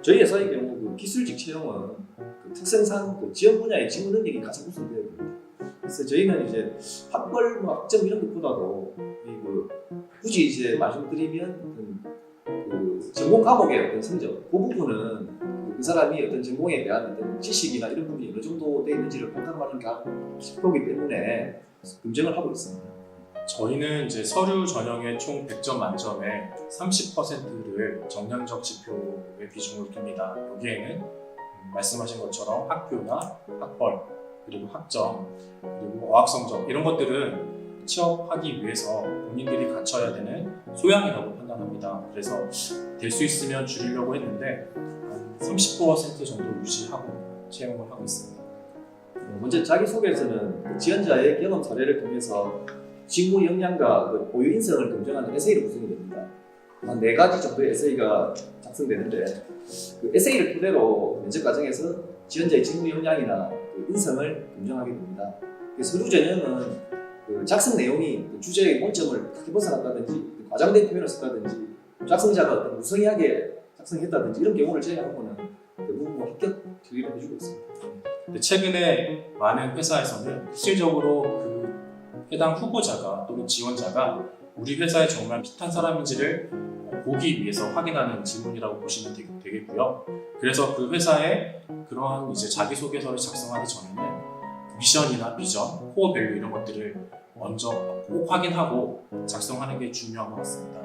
저희 회사의 경우 그 기술직 채용은 그 특성상 그 지원 분야의 직무 능력이 가장 우선돼야 됩니다. 그래서 저희는 이제 학벌, 학점 이런 것보다도 굳이 이제 말씀드리면 그 전공 과목의 어떤 성적, 그 부분은 그 사람이 어떤 전공에 대한 어떤 지식이나 이런 부분이 어느 정도 돼 있는지를 판단하는 거기 때문에 검증을 하고 있습니다. 저희는 이제 서류 전형의 총 100점 만점에 30%를 정량적 지표의 비중을 둡니다. 여기에는 말씀하신 것처럼 학교나 학벌, 그리고 학점, 그리고 어학 성적 이런 것들은 취업하기 위해서 본인들이 갖춰야 되는 소양이라고 판단합니다. 그래서 될 수 있으면 줄이려고 했는데 한 30% 정도 유지하고 채용을 하고 있습니다. 먼저 자기소개에서는 지원자의 경험 사례를 통해서 직무 역량과 그 보유 인성을 검증하는 에세이로 구성이 됩니다. 한 4가지 정도의 에세이가 작성되는데 그 에세이를 토대로 면접 과정에서 지원자의 직무 역량이나 그 인성을 검증하게 됩니다. 서류 전형은 그 작성 내용이 그 주제의 본점을 크게 벗어났다든지 과장된 표현을 썼다든지 작성자가 어떤 무성의하게 작성했다든지 이런 경우를 제외하고는 대부분 합격 처리를 해주고 있습니다. 근데 최근에 많은 회사에서는 실질적으로 그 해당 후보자가 또는 지원자가 우리 회사에 정말 핏한 사람인지를 보기 위해서 확인하는 질문이라고 보시면 되겠고요. 그래서 그 회사에 그러한 이제 자기소개서를 작성하기 전에는 미션이나 비전, 코어 밸류 이런 것들을 먼저 꼭 확인하고 작성하는 게 중요한 것 같습니다.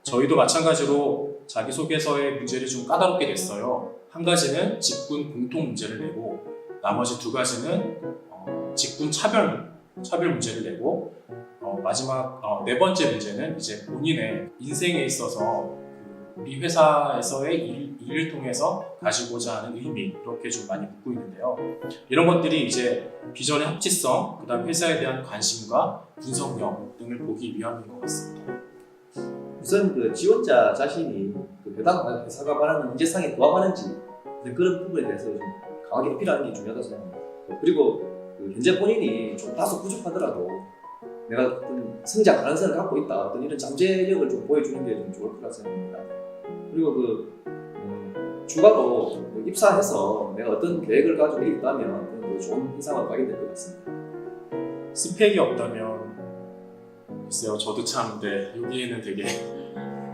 저희도 마찬가지로 자기소개서의 문제를 좀 까다롭게 냈어요. 한 가지는 직군 공통 문제를 내고 나머지 2가지는 직군 차별 문제를 내고 마지막 4번째 문제는 이제 본인의 인생에 있어서 우리 회사에서의 일을 통해서 가지고자 하는 의미 이렇게 좀 많이 묻고 있는데요. 이런 것들이 이제 비전의 합치성, 그다음 회사에 대한 관심과 분석력 등을 보기 위함인 것 같습니다. 우선 그 지원자 자신이 그 해당 회사가 말하는 인재상에 부합하는지 그런 부분에 대해서 좀 강하게 어필하는 게 중요하다고 생각합니다. 그리고 그 현재 본인이 좀 다소 부족하더라도 내가 어떤 성장 가능성을 갖고 있다, 어떤 이런 잠재력을 좀 보여주는 게 좀 좋을 거라고 생각합니다. 그리고 추가로 입사해서 내가 어떤 계획을 가지고 있다면 좋은 인상을 받게 될 것 같습니다. 스펙이 없다면 글쎄요, 저도 참 여기에는 되게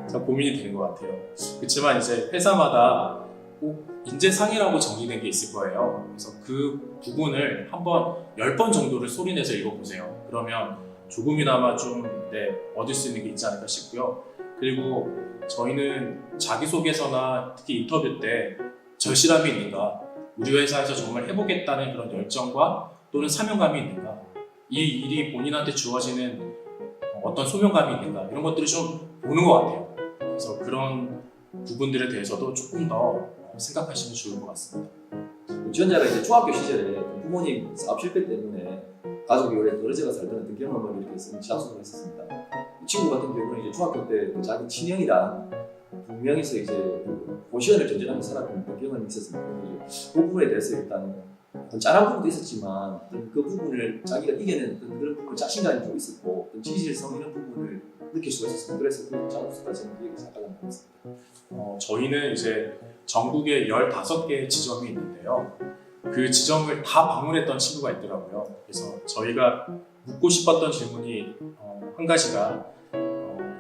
참 고민이 되는 것 같아요. 그렇지만 이제 회사마다 꼭 인재상이라고 정의된 게 있을 거예요. 그래서 그 부분을 한번 10번 정도를 소리내서 읽어보세요. 그러면 조금이나마 좀 얻을 수 있는 게 있지 않을까 싶고요. 그리고 저희는 자기소개서나 특히 인터뷰 때 절실함이 있는가, 우리 회사에서 정말 해보겠다는 그런 열정과 또는 사명감이 있는가, 이 일이 본인한테 주어지는 어떤 소명감이 있는가, 이런 것들을 좀 보는 것 같아요. 그래서 그런 부분들에 대해서도 조금 더 생각하시면 좋을 것 같습니다. 지원자가 이제 중학교 시절에 부모님 사업 실패 때문에 가족이 오래 떨어져가 살던 어떤 경험을 이렇게 지하수를 했었습니다. 이 친구 같은 경우는 이제 중학교 때 자기 친형이랑 두 명이서 이제 고시원을 전전하면서 살았던 경험이 있었습니다. 그 부분에 대해서 일단 짠한 부분도 있었지만 그 부분을 자기가 이겨낸 그런 부분을 자신감이 좀 있었고 지질성 이런 부분을 느낄 수가 있었습니다. 그래서 그 자소서까지는 기획을 잠깐 했습니다. 저희는 이제 전국에 15개의 지점이 있는데요. 그 지점을 다 방문했던 친구가 있더라고요. 그래서 저희가 묻고 싶었던 질문이 한 가지가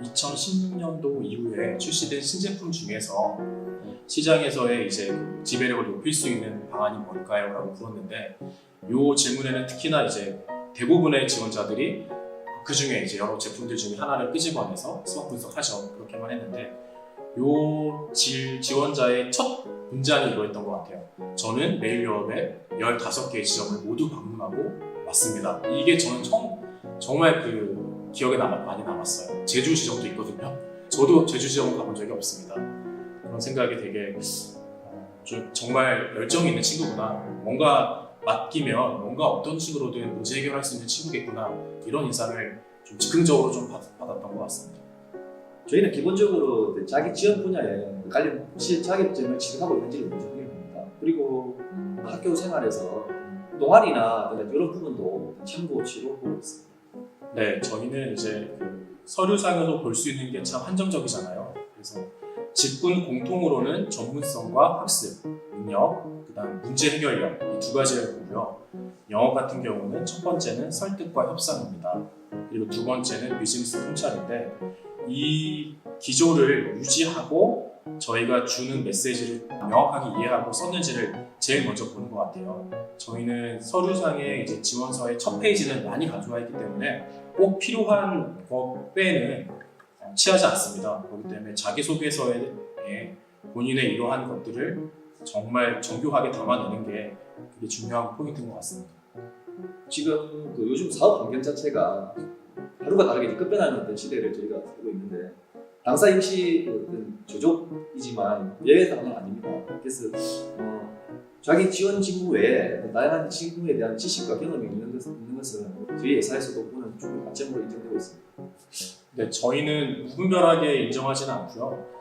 2016년도 이후에 출시된 신제품 중에서 시장에서의 이제 지배력을 높일 수 있는 방안이 뭘까요? 라고 물었는데, 이 질문에는 특히나 이제 대부분의 지원자들이 그 중에 이제 여러 제품들 중에 하나를 끄집어내서 수학 분석하죠. 그렇게만 했는데, 이 지원자의 첫 문장이 이거였던 것 같아요. 저는 메일 유업에 15개의 지점을 모두 방문하고 왔습니다. 이게 저는 정말 그 기억에 많이 남았어요. 제주 지점도 있거든요. 저도 제주 지점 가본 적이 없습니다. 그런 생각이 되게 좀 정말 열정이 있는 친구구나, 뭔가 맡기면 뭔가 어떤 식으로든 문제 해결할 수 있는 친구겠구나, 이런 인상을 좀 즉흥적으로 좀 받았던 것 같습니다. 저희는 기본적으로 자기 지원 분야에 관련 자격증을 취득하고 있는지를 먼저 확인합니다. 그리고 학교 생활에서 동아리나 이런 부분도 참고치로 보고 있습니다. 네, 저희는 이제 그 서류상에서 볼 수 있는 게 참 한정적이잖아요. 그래서 직군 공통으로는 전문성과 학습, 능력, 그다음 문제 해결력 이 두 가지를 보고요. 영업 같은 경우는 첫 번째는 설득과 협상입니다. 그리고 두 번째는 비즈니스 통찰인데 이 기조를 유지하고 저희가 주는 메시지를 명확하게 이해하고 썼는지를 제일 먼저 보는 것 같아요. 저희는 서류상의 이제 지원서의 첫 페이지는 많이 가져와 있기 때문에 꼭 필요한 것 빼는 취하지 않습니다. 그렇기 때문에 자기소개서에 본인의 이러한 것들을 정말 정교하게 담아내는 게 그게 중요한 포인트인 것 같습니다. 지금 그 요즘 사업 환경 자체가 하루가 다르게 이제 급변하는 어떤 시대를 저희가 살고 있는데 당사 역시 어떤 조족이지만 예외상은 아닙니다. 그래서 자기 지원 직무 외에 다양한 직무에 대한 지식과 경험이 있는 것은 저희 회사에서도 보는 좋은 관점으로 인정되고 있습니다. 네, 저희는 무분별하게 인정하지는 않고요.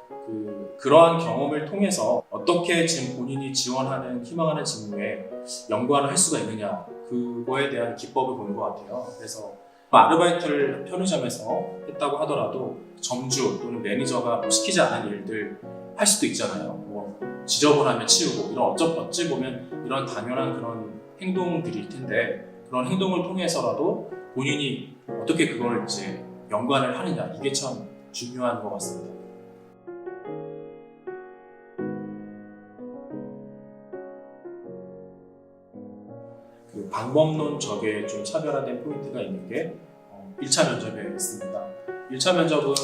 그러한 경험을 통해서 어떻게 지금 본인이 지원하는, 희망하는 직무에 연관을 할 수가 있느냐 그거에 대한 기법을 보는 것 같아요. 그래서 아르바이트를 편의점에서 했다고 하더라도 점주 또는 매니저가 뭐 시키지 않은 일들 할 수도 있잖아요. 뭐 지저분하면 치우고 이런 어찌 보면 이런 당연한 그런 행동들일 텐데 그런 행동을 통해서라도 본인이 어떻게 그걸 이제 연관을 하느냐 이게 참 중요한 것 같습니다. 그 방법론적에 좀 차별화된 포인트가 있는 게 1차 면접에 있습니다. 1차 면접은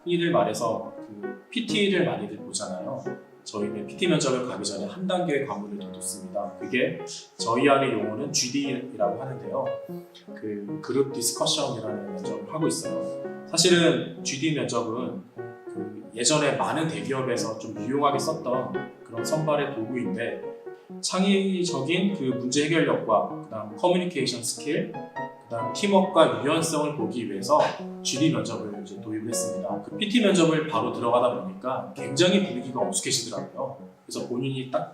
흔히들 말해서 그 PT를 많이들 보잖아요. 저희는 PT 면접을 가기 전에 한 단계의 관문을 더 뒀습니다. 그게 저희 안의 용어는 GD라고 하는데요. 그 그룹 디스커션이라는 면접을 하고 있어요. 사실은 GD 면접은 그 예전에 많은 대기업에서 좀 유용하게 썼던 그런 선발의 도구인데 창의적인 그 문제 해결력과 그다음 커뮤니케이션 스킬, 그다음 팀워크와 유연성을 보기 위해서 GD 면접을 이제 도입을 했습니다. 그 PT 면접을 바로 들어가다 보니까 굉장히 분위기가 엄숙해지더라고요. 그래서 본인이 딱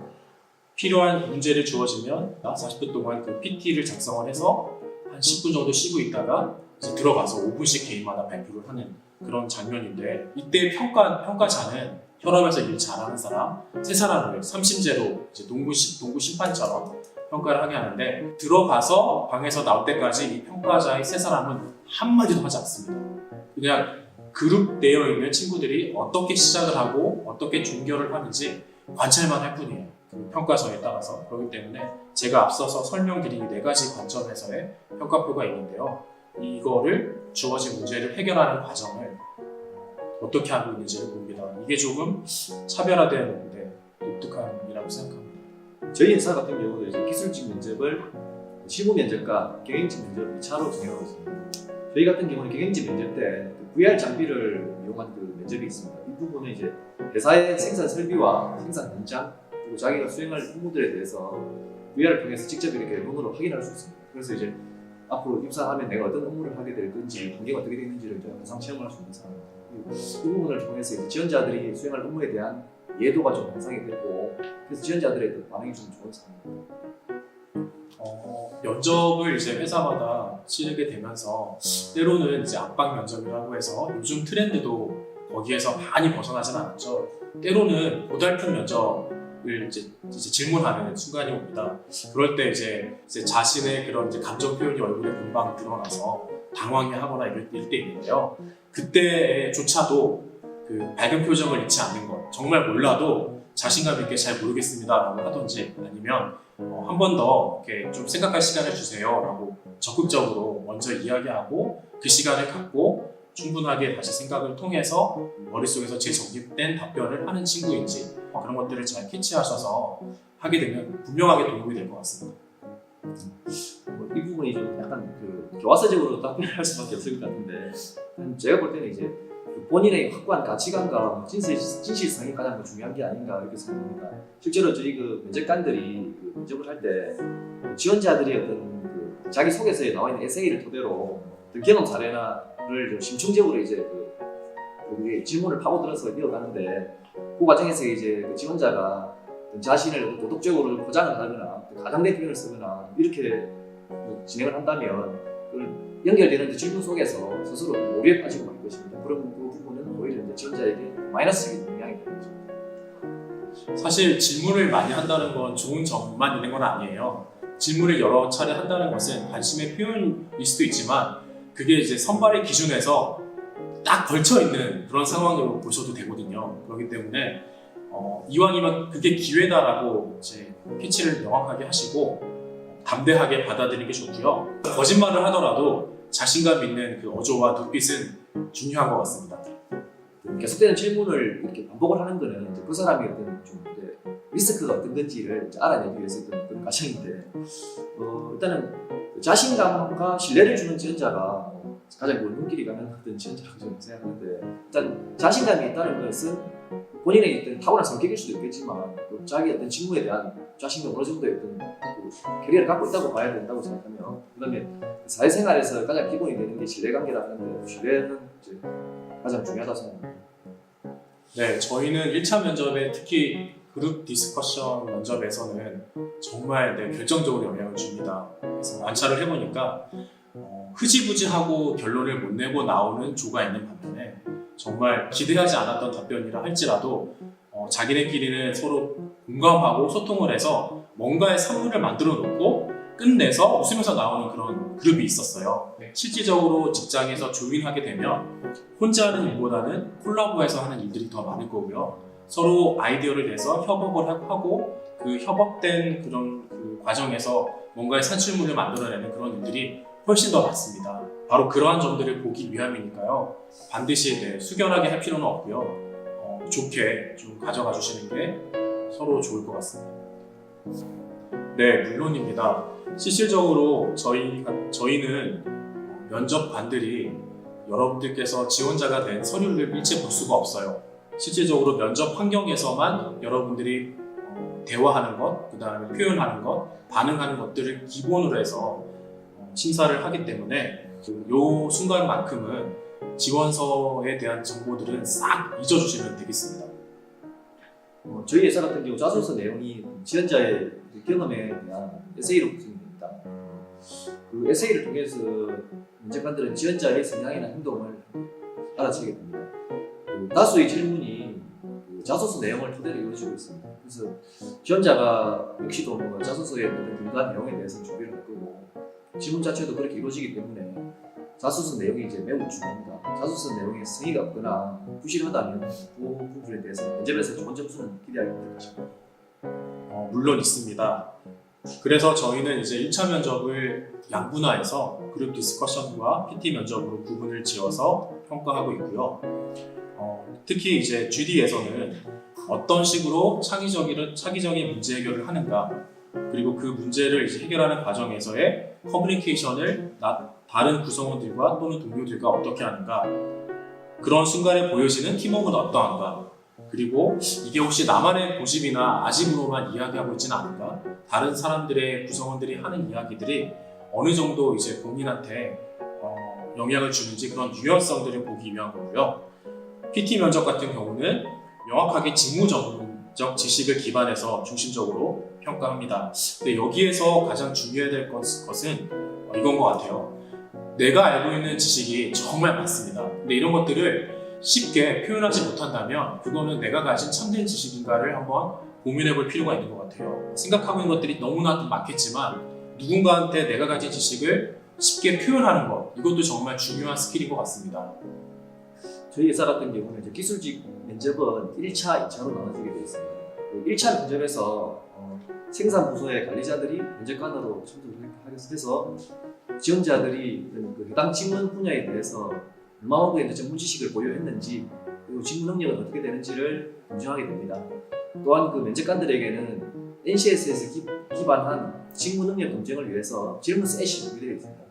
필요한 문제를 주어지면 40분 동안 그 PT를 작성을 해서 한 10분 정도 쉬고 있다가 이제 들어가서 5분씩 개인마다 발표를 하는 그런 장면인데 이때 평가자는 현업에서 일 잘하는 사람, 세 사람을 삼심제로 이제 농구 심판처럼 평가를 하게 하는데 들어가서 방에서 나올 때까지 이 평가자의 세 사람은 한마디도 하지 않습니다. 그냥 그룹 되어 있는 친구들이 어떻게 시작을 하고 어떻게 종결을 하는지 관찰만 할 뿐이에요. 그 평가서에 따라서. 그렇기 때문에 제가 앞서서 설명드린 4가지 관점에서의 평가표가 있는데요. 이거를 주어진 문제를 해결하는 과정을 어떻게 하고 있는지를 봅니다. 이게 조금 차별화된 독특함이라고 생각합니다. 저희 회사 같은 경우도 이제 기술직 면접을 실무 면접과 경영직 면접 2차로 진행하고 있습니다. 저희 같은 경우는 경영직 면접 때 VR 장비를 이용한 그 면접이 있습니다. 이 부분은 이제 회사의 생산 설비와 생산 현장 그리고 자기가 수행할 업무들에 대해서 VR을 통해서 직접 이렇게 눈으로 확인할 수 있습니다. 그래서 이제 앞으로 입사하면 내가 어떤 업무를 하게 될 건지 환경이 어떻게 되는지를 가상 체험할 수 있는 상황입니다. 이 부분을 통해서 이제 지원자들이 수행할 업무에 대한 이해도가 좀 향상이 됐고 그래서 지원자들의 반응이 좀 좋은 상황입니다. 면접을 이제 회사마다 치르게 되면서 때로는 이제 압박 면접이라고 해서 요즘 트렌드도 거기에서 많이 벗어나진 않았죠. 때로는 고달픈 면접을 이제 질문하는 순간이 옵니다. 그럴 때 이제 자신의 그런 이제 감정 표현이 얼굴에 금방 드러나서 당황해하거나 이럴 때 있는데요. 그때조차도 그 밝은 표정을 잃지 않는 것, 정말 몰라도 자신감 있게 잘 모르겠습니다라고 하든지 아니면 한 번 더 이렇게 좀 생각할 시간을 주세요라고 적극적으로 먼저 이야기하고 그 시간을 갖고 충분하게 다시 생각을 통해서 머릿속에서 재정립된 답변을 하는 친구인지 그런 것들을 잘 캐치하셔서 하게 되면 분명하게 도움이 될 것 같습니다. 이 부분이 좀 약간 그 교과서적으로 답변을 할 수밖에 없을 것 같은데 제가 볼 때는 이제 본인의 확고한 가치관과 진실성이 가장 중요한 게 아닌가 이렇게 생각합니다. 실제로 저희 그 면접관들이 그 면접을 할 때 지원자들이 어떤 그 자기 소개서에 나와 있는 에세이를 토대로 경험 사례나를 좀 심층적으로 이제 그 질문을 파고들어서 이어가는데 그 과정에서 이제 그 지원자가 자신을 도덕적으로 포장을 하거나 가장된 표현을 쓰거나 이렇게 진행을 한다면 그걸 연결되는 질문 속에서 스스로 오류에 빠지고 말 것입니다. 그럼 그 부분은 오히려 이제 지원자에게 마이너스적인 영향이 되는 거죠. 사실 질문을 많이 한다는 건 좋은 점만 있는 건 아니에요. 질문을 여러 차례 한다는 것은 관심의 표현일 수도 있지만 그게 이제 선발의 기준에서 딱 걸쳐 있는 그런 상황으로 보셔도 되거든요. 그렇기 때문에 이왕이면 그게 기회다라고 이제 피치를 명확하게 하시고 담대하게 받아들이는 게 좋고요. 거짓말을 하더라도 자신감 있는 그 어조와 눈빛은 중요한 것 같습니다. 계속되는 질문을 이렇게 반복을 하는 거는 이제 그 사람이 어떤 좀 이제 리스크가 어떤 건지를 이제 알아내기 위해서 어떤 그런 과정인데 일단은 자신감과 신뢰를 주는 지원자가 가장 눈길이 가는 어떤 지원자라고 저는 생각하는데 일단 자신감이 있다는 것은 본인의 어떤 타고난 성격일 수도 있겠지만 또 자기 어떤 직무에 대한 자신감 어느 정도의 어떤 그 캐리어를 갖고 있다고 봐야 된다고 생각하면 그다음에 사회생활에서 가장 기본이 되는 게 신뢰관계라 하는데 신뢰는 이제 가장 중요하다고 생각합니다. 네, 저희는 1차 면접에 특히 그룹 디스커션 면접에서는 정말 결정적으로 영향을 줍니다. 그래서 관찰을 해보니까 흐지부지하고 결론을 못 내고 나오는 조가 있는 반면에 정말 기대하지 않았던 답변이라 할지라도 자기네끼리는 서로 공감하고 소통을 해서 뭔가의 산물을 만들어 놓고 끝내서 웃으면서 나오는 그런 그룹이 있었어요. 실질적으로 직장에서 조인하게 되면 혼자 하는 일보다는 콜라보해서 하는 일들이 더 많을 거고요. 서로 아이디어를 내서 협업을 하고 그 협업된 그런 그 과정에서 뭔가의 산출물을 만들어내는 그런 일들이 훨씬 더 많습니다. 바로 그러한 점들을 보기 위함이니까요. 반드시 숙연하게 할 필요는 없고요. 좋게 좀 가져가 주시는 게 서로 좋을 것 같습니다. 네, 물론입니다. 실질적으로 저희는 면접관들이 여러분들께서 지원자가 된 서류를 일체 볼 수가 없어요. 실질적으로 면접 환경에서만 여러분들이 대화하는 것, 그 다음에 표현하는 것, 반응하는 것들을 기본으로 해서 심사를 하기 때문에 이 순간만큼은 지원서에 대한 정보들은 싹 잊어주시면 되겠습니다. 저희 회사 같은 경우 자소서 내용이 지원자의 경험에 대한 에세이로 구성이 됩니다. 그 에세이를 통해서 면접관들은 지원자의 성향이나 행동을 알아채게 됩니다. 다수의 질문이 자소서 내용을 토대로 이루어지고 있습니다. 그래서 지원자가 역시도 자소서의 근거한 내용에 대해서 준비를 할 거고 질문 자체도 그렇게 이루어지기 때문에 자소서 내용이 이제 매우 중요합니다. 자소서 내용에 성의가 없거나 부실하다면 그 부분에 대해서 면접에서 좋은 점수는 기대하기 힘들 것입니다. 물론 있습니다. 그래서 저희는 이제 1차 면접을 양분화해서 그룹 디스커션과 PT 면접으로 구분을 지어서 평가하고 있고요. 특히 이제 GD에서는 어떤 식으로 창의적인 문제 해결을 하는가, 그리고 그 문제를 이제 해결하는 과정에서의 커뮤니케이션을 다른 구성원들과 또는 동료들과 어떻게 하는가, 그런 순간에 보여지는 팀워크는 어떠한가, 그리고 이게 혹시 나만의 고집이나 아집으로만 이야기하고 있지는 않은가, 다른 사람들의 구성원들이 하는 이야기들이 어느 정도 이제 본인한테 영향을 주는지 그런 유연성들을 보기 위한 거고요. PT 면접 같은 경우는 명확하게 직무 전문적 지식을 기반해서 중심적으로 평가합니다. 근데 여기에서 가장 중요해야 될 것은 이건 것 같아요. 내가 알고 있는 지식이 정말 많습니다. 근데 이런 것들을 쉽게 표현하지 못한다면 그거는 내가 가진 참된 지식인가를 한번 고민해 볼 필요가 있는 것 같아요. 생각하고 있는 것들이 너무나도 많겠지만 누군가한테 내가 가진 지식을 쉽게 표현하는 것, 이것도 정말 중요한 스킬인 것 같습니다. 저희 회사 같은 경우는 이제 기술직 면접은 1차, 2차로 나눠지게 되어 있습니다. 1차 면접에서 생산 부서의 관리자들이 면접관으로 참석을 해서 지원자들이 그 해당 직무 분야에 대해서 얼마 정도의 전문 지식을 보유했는지 그리고 직무 능력은 어떻게 되는지를 검증하게 됩니다. 또한 그 면접관들에게는 NCS에서 기반한 직무 능력 검증을 위해서 질문 셋이 준비되어 있습니다.